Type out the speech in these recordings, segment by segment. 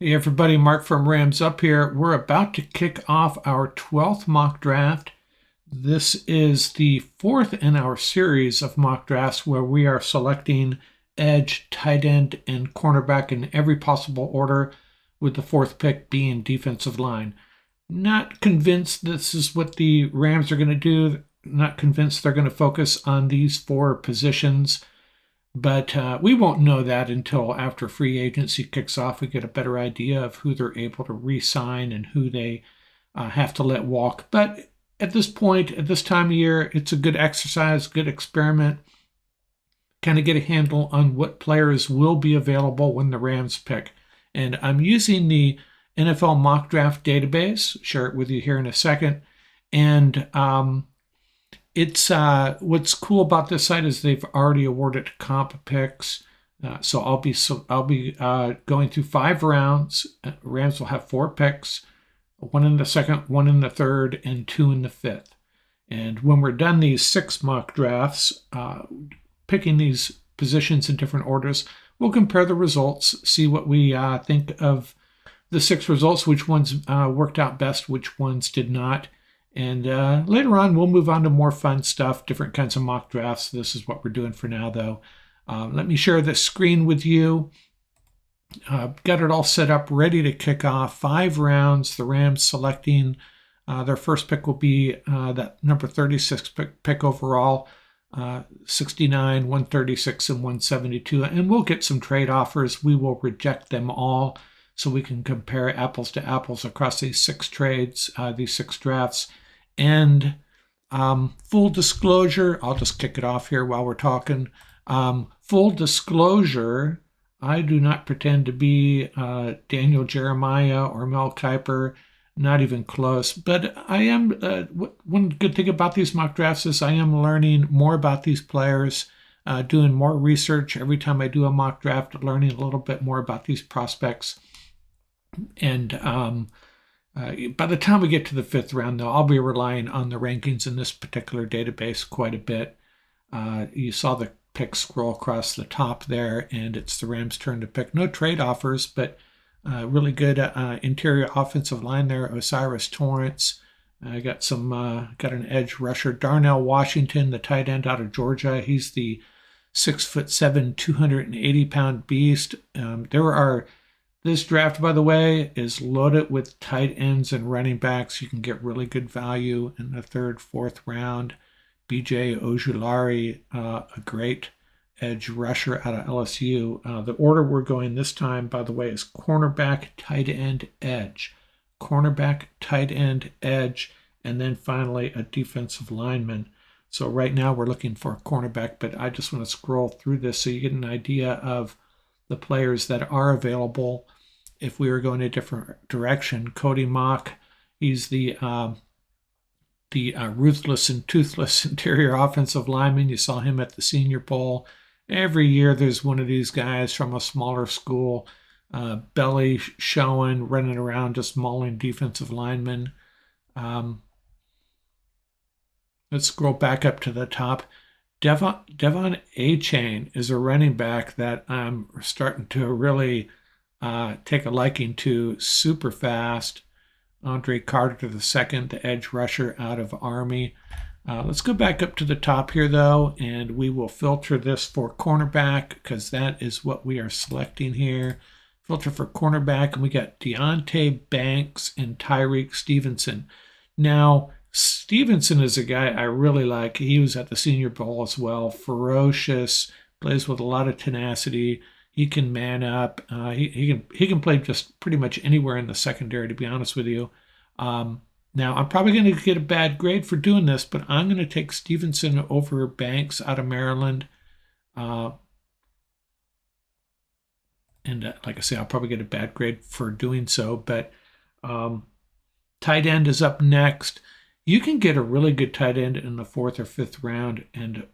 Hey everybody, Mark from Rams Up here. We're about to kick off our 12th mock draft. This is the fourth in our series of mock drafts where we are selecting edge, tight end, and cornerback in every possible order, with the fourth pick being defensive line. Not convinced this is what the Rams are going to do. Not convinced they're going to focus on these four positions. But we won't know that until after free agency kicks off. We get a better idea of who they're able to re-sign and who they have to let walk. But at this point, at this time of year, it's a good exercise, good experiment. Kind of get a handle on what players will be available when the Rams pick. And I'm using the NFL mock draft database. Share it with you here in a second. And it's what's cool about this site is they've already awarded comp picks. So I'll be going through 5 rounds. Rams will have 4 picks, 1 in the second, 1 in the third, and 2 in the fifth. And when we're done these 6 mock drafts, picking these positions in different orders, we'll compare the results, see what we think of the 6 results, which ones worked out best, which ones did not. And later on, we'll move on to more fun stuff, different kinds of mock drafts. This is what we're doing for now, though. Let me share this screen with you. Got it all set up, ready to kick off. 5 rounds. The Rams selecting their first pick will be that number 36 pick overall, 69, 136, and 172. And we'll get some trade offers. We will reject them all so we can compare apples to apples across these 6 trades, these 6 drafts. And full disclosure, I'll just kick it off here while we're talking. Full disclosure, I do not pretend to be Daniel Jeremiah or Mel Kiper, not even close. But I am, one good thing about these mock drafts is I am learning more about these players, doing more research every time I do a mock draft, learning a little bit more about these prospects. And by the time we get to the 5th round, though, I'll be relying on the rankings in this particular database quite a bit. You saw the picks scroll across the top there, and it's the Rams' turn to pick. No trade offers, but really good interior offensive line there. Osiris Torrance. I got an edge rusher. Darnell Washington, the tight end out of Georgia. He's the 6'7", 280-pound beast. This draft, by the way, is loaded with tight ends and running backs. You can get really good value in the 3rd, 4th round. B.J. Ojulari, a great edge rusher out of LSU. The order we're going this time, by the way, is cornerback, tight end, edge. Cornerback, tight end, edge, and then finally a defensive lineman. So right now we're looking for a cornerback, but I just want to scroll through this so you get an idea of the players that are available if we were going a different direction. Cody Mock, he's the ruthless and toothless interior offensive lineman. You saw him at the Senior Bowl. Every year there's one of these guys from a smaller school, belly showing, running around just mauling defensive linemen. Let's scroll back up to the top. Devon A-Chain is a running back that I'm starting to really take a liking to. Super fast. Andre Carter II, the edge rusher out of Army. Let's go back up to the top here, though, and we will filter this for cornerback because that is what we are selecting here. Filter for cornerback, and we got Deontay Banks and Tyreek Stevenson. Now, Stevenson is a guy I really like. He was at the Senior Bowl as well. Ferocious, plays with a lot of tenacity. He can man up. He can play just pretty much anywhere in the secondary, to be honest with you. Now, I'm probably going to get a bad grade for doing this, but I'm going to take Stevenson over Banks out of Maryland. And like I say, I'll probably get a bad grade for doing so. But tight end is up next. You can get a really good tight end in the 4th or 5th round, and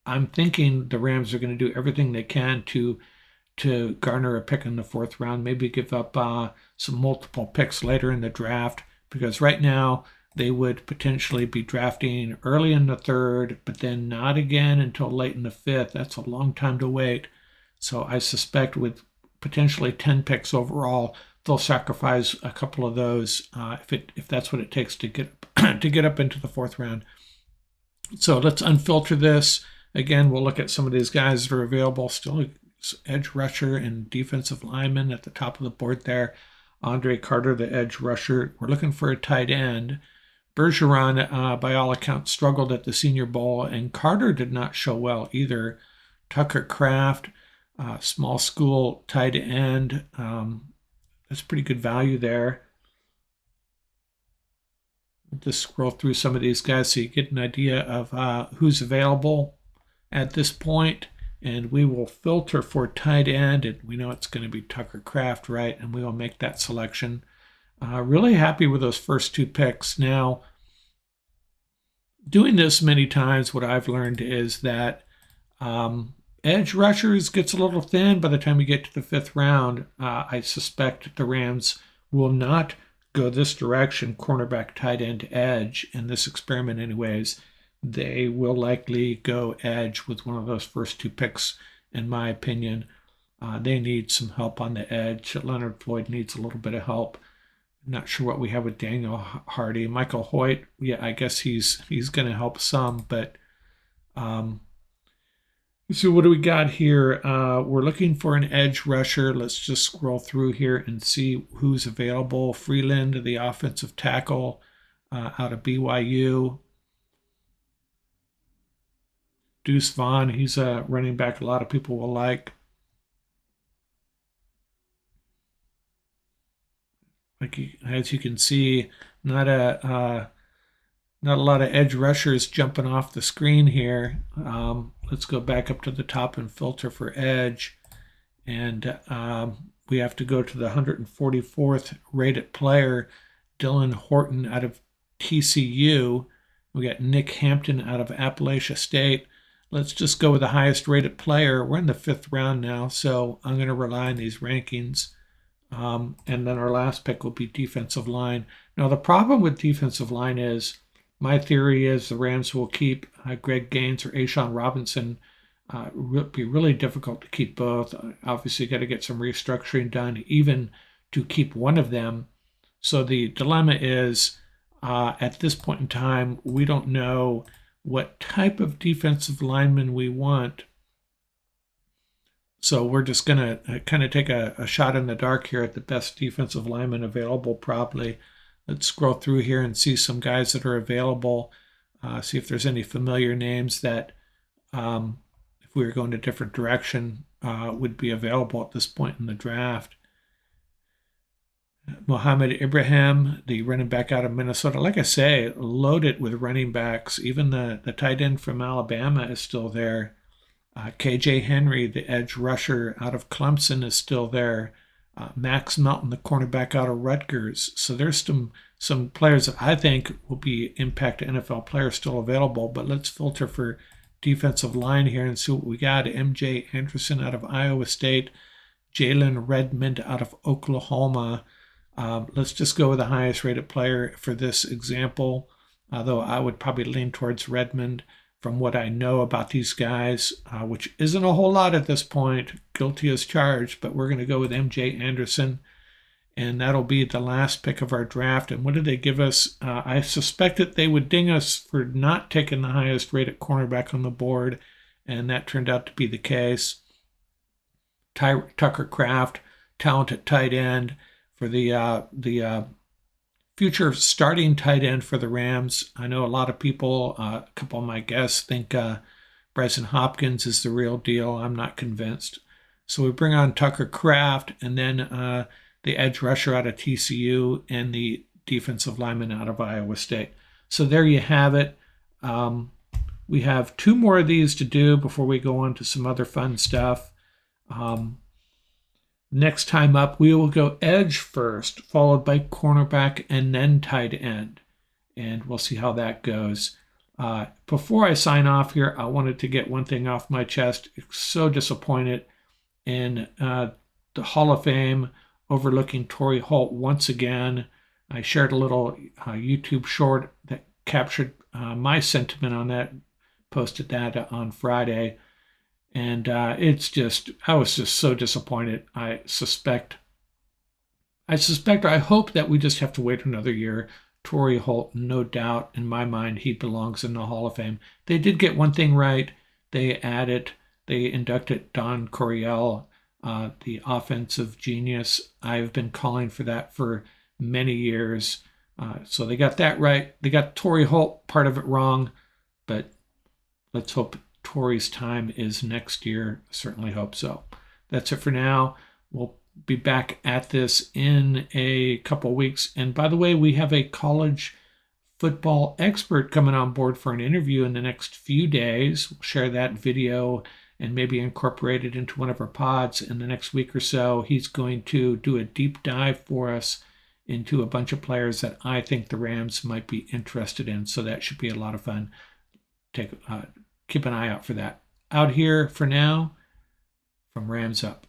I'm thinking the Rams are going to do everything they can to garner a pick in the 4th round, maybe give up some multiple picks later in the draft, because right now they would potentially be drafting early in the 3rd, but then not again until late in the 5th. That's a long time to wait. So I suspect with potentially 10 picks overall, they'll sacrifice a couple of those if that's what it takes to get to get up into the fourth round. So let's unfilter this. Again, we'll look at some of these guys that are available. Still edge rusher and defensive lineman at the top of the board there. Andre Carter, the edge rusher. We're looking for a tight end. Bergeron, by all accounts, struggled at the Senior Bowl, and Carter did not show well either. Tucker Kraft, small school tight end. That's pretty good value there. Just scroll through some of these guys so you get an idea of who's available at this point. And we will filter for tight end, and we know it's going to be Tucker Kraft, right? And we will make that selection. Really happy with those first two picks. Now, doing this many times, what I've learned is that edge rushers gets a little thin by the time you get to the fifth round. I suspect the Rams will not go this direction, cornerback, tight end, edge, in this experiment anyways. They will likely go edge with one of those first two picks, in my opinion. They need some help on the edge. Leonard Floyd needs a little bit of help. Not sure what we have with Daniel Hardy. Michael Hoyt, yeah, I guess he's going to help some, but so what do we got here? We're looking for an edge rusher. Let's just scroll through here and see who's available. Freeland, the offensive tackle out of BYU. Deuce Vaughn, he's a running back a lot of people will like. As you can see, not a lot of edge rushers jumping off the screen here. Let's go back up to the top and filter for edge. And we have to go to the 144th rated player, Dylan Horton out of TCU. We got Nick Hampton out of Appalachia State. Let's just go with the highest rated player. We're in the fifth round now, so I'm going to rely on these rankings. And then our last pick will be defensive line. Now, the problem with defensive line is, my theory is the Rams will keep Greg Gaines or Ashawn Robinson. It will be really difficult to keep both. Obviously, got to get some restructuring done, even to keep one of them. So the dilemma is, at this point in time, we don't know what type of defensive lineman we want. So we're just going to kind of take a shot in the dark here at the best defensive lineman available, probably. Let's scroll through here and see some guys that are available. See if there's any familiar names that, if we were going a different direction, would be available at this point in the draft. Mohamed Ibrahim, the running back out of Minnesota. Like I say, loaded with running backs. Even the tight end from Alabama is still there. KJ Henry, the edge rusher out of Clemson, is still there. Max Melton, the cornerback out of Rutgers. So there's some players that I think will be impact NFL players still available. But let's filter for defensive line here and see what we got. MJ Anderson out of Iowa State. Jalen Redmond out of Oklahoma. Let's just go with the highest rated player for this example, although I would probably lean towards Redmond from what I know about these guys, which isn't a whole lot at this point. Guilty as charged, but we're going to go with MJ Anderson, and that'll be the last pick of our draft. And what did they give us? I suspected they would ding us for not taking the highest rated cornerback on the board, and that turned out to be the case. Tucker Kraft, talented tight end for the future starting tight end for the Rams. I know a lot of people, a couple of my guests, think Bryson Hopkins is the real deal. I'm not convinced. So we bring on Tucker Kraft, and then the edge rusher out of TCU, and the defensive lineman out of Iowa State. So there you have it. We have two more of these to do before we go on to some other fun stuff. Next time up, we will go edge first, followed by cornerback, and then tight end. And we'll see how that goes. Before I sign off here, I wanted to get one thing off my chest. So disappointed in the Hall of Fame overlooking Torrey Holt once again. I shared a little YouTube short that captured my sentiment on that, posted that on Friday. And I was just so disappointed. I suspect I suspect, or I hope that we just have to wait another year. Torrey Holt, no doubt, in my mind, he belongs in the Hall of Fame. They did get one thing right. They inducted Don Coryell, the offensive genius. I've been calling for that for many years. So they got that right. They got Torrey Holt part of it wrong, but let's hope Torrey's time is next year. Certainly hope so. That's it for now. We'll be back at this in a couple weeks. And by the way, we have a college football expert coming on board for an interview in the next few days. We'll share that video and maybe incorporate it into one of our pods in the next week or so. He's going to do a deep dive for us into a bunch of players that I think the Rams might be interested in. So that should be a lot of fun. Keep an eye out for that. Out here for now, from Rams Up.